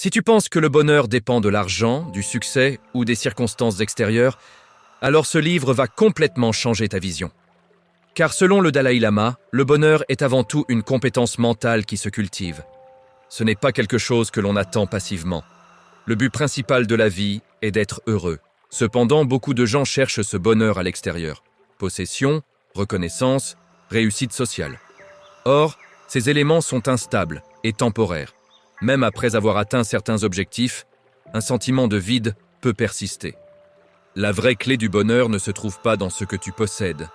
Si tu penses que le bonheur dépend de l'argent, du succès ou des circonstances extérieures, alors ce livre va complètement changer ta vision. Car selon le Dalai Lama, le bonheur est avant tout une compétence mentale qui se cultive. Ce n'est pas quelque chose que l'on attend passivement. Le but principal de la vie est d'être heureux. Cependant, beaucoup de gens cherchent ce bonheur à l'extérieur. Possession, reconnaissance, réussite sociale. Or, ces éléments sont instables et temporaires. Même après avoir atteint certains objectifs, un sentiment de vide peut persister. La vraie clé du bonheur ne se trouve pas dans ce que tu possèdes,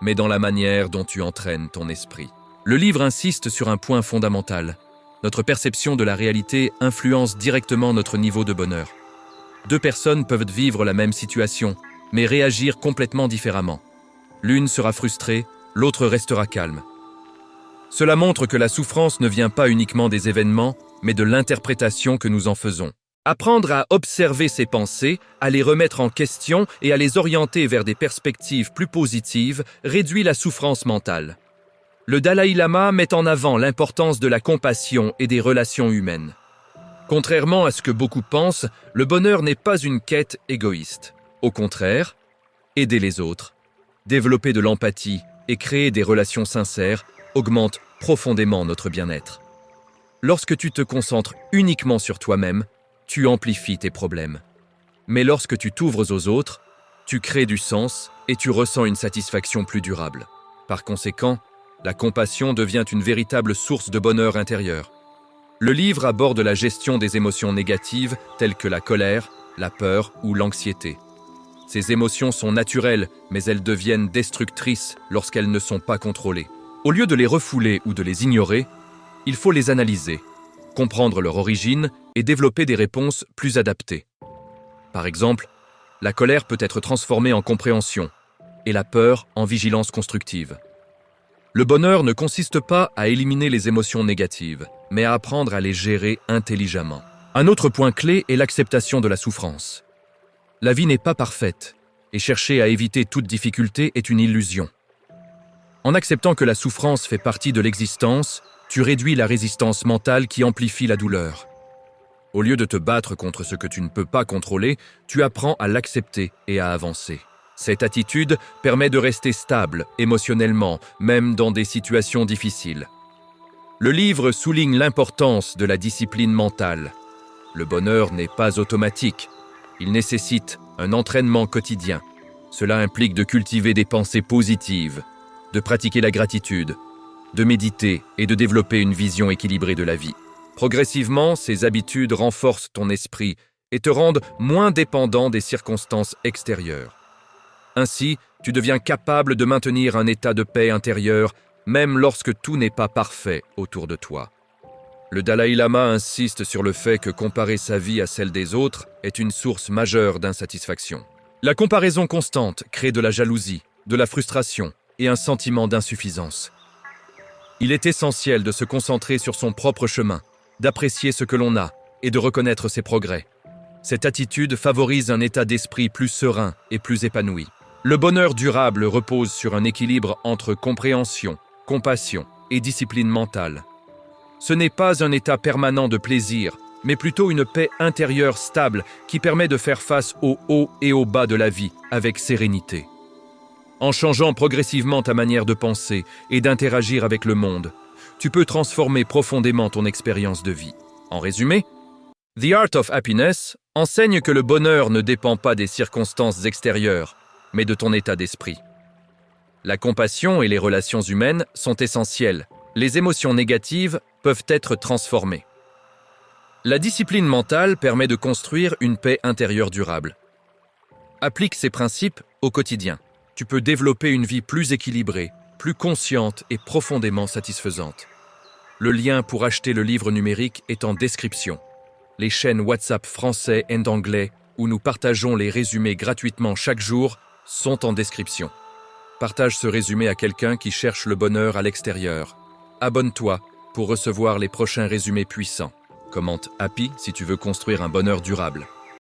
mais dans la manière dont tu entraînes ton esprit. Le livre insiste sur un point fondamental. Notre perception de la réalité influence directement notre niveau de bonheur. Deux personnes peuvent vivre la même situation, mais réagir complètement différemment. L'une sera frustrée, l'autre restera calme. Cela montre que la souffrance ne vient pas uniquement des événements, mais de l'interprétation que nous en faisons. Apprendre à observer ses pensées, à les remettre en question et à les orienter vers des perspectives plus positives réduit la souffrance mentale. Le Dalai Lama met en avant l'importance de la compassion et des relations humaines. Contrairement à ce que beaucoup pensent, le bonheur n'est pas une quête égoïste. Au contraire, aider les autres, développer de l'empathie et créer des relations sincères augmente profondément notre bien-être. Lorsque tu te concentres uniquement sur toi-même, tu amplifies tes problèmes. Mais lorsque tu t'ouvres aux autres, tu crées du sens et tu ressens une satisfaction plus durable. Par conséquent, la compassion devient une véritable source de bonheur intérieur. Le livre aborde la gestion des émotions négatives telles que la colère, la peur ou l'anxiété. Ces émotions sont naturelles, mais elles deviennent destructrices lorsqu'elles ne sont pas contrôlées. Au lieu de les refouler ou de les ignorer, il faut les analyser, comprendre leur origine et développer des réponses plus adaptées. Par exemple, la colère peut être transformée en compréhension et la peur en vigilance constructive. Le bonheur ne consiste pas à éliminer les émotions négatives, mais à apprendre à les gérer intelligemment. Un autre point clé est l'acceptation de la souffrance. La vie n'est pas parfaite, et chercher à éviter toute difficulté est une illusion. En acceptant que la souffrance fait partie de l'existence, tu réduis la résistance mentale qui amplifie la douleur. Au lieu de te battre contre ce que tu ne peux pas contrôler, tu apprends à l'accepter et à avancer. Cette attitude permet de rester stable émotionnellement, même dans des situations difficiles. Le livre souligne l'importance de la discipline mentale. Le bonheur n'est pas automatique. Il nécessite un entraînement quotidien. Cela implique de cultiver des pensées positives, de pratiquer la gratitude, de méditer et de développer une vision équilibrée de la vie. Progressivement, ces habitudes renforcent ton esprit et te rendent moins dépendant des circonstances extérieures. Ainsi, tu deviens capable de maintenir un état de paix intérieure, même lorsque tout n'est pas parfait autour de toi. Le Dalai Lama insiste sur le fait que comparer sa vie à celle des autres est une source majeure d'insatisfaction. La comparaison constante crée de la jalousie, de la frustration et un sentiment d'insuffisance. Il est essentiel de se concentrer sur son propre chemin, d'apprécier ce que l'on a et de reconnaître ses progrès. Cette attitude favorise un état d'esprit plus serein et plus épanoui. Le bonheur durable repose sur un équilibre entre compréhension, compassion et discipline mentale. Ce n'est pas un état permanent de plaisir, mais plutôt une paix intérieure stable qui permet de faire face aux hauts et aux bas de la vie avec sérénité. En changeant progressivement ta manière de penser et d'interagir avec le monde, tu peux transformer profondément ton expérience de vie. En résumé, The Art of Happiness enseigne que le bonheur ne dépend pas des circonstances extérieures, mais de ton état d'esprit. La compassion et les relations humaines sont essentielles. Les émotions négatives peuvent être transformées. La discipline mentale permet de construire une paix intérieure durable. Applique ces principes au quotidien. Tu peux développer une vie plus équilibrée, plus consciente et profondément satisfaisante. Le lien pour acheter le livre numérique est en description. Les chaînes WhatsApp français et anglais, où nous partageons les résumés gratuitement chaque jour, sont en description. Partage ce résumé à quelqu'un qui cherche le bonheur à l'extérieur. Abonne-toi pour recevoir les prochains résumés puissants. Commente Happy si tu veux construire un bonheur durable.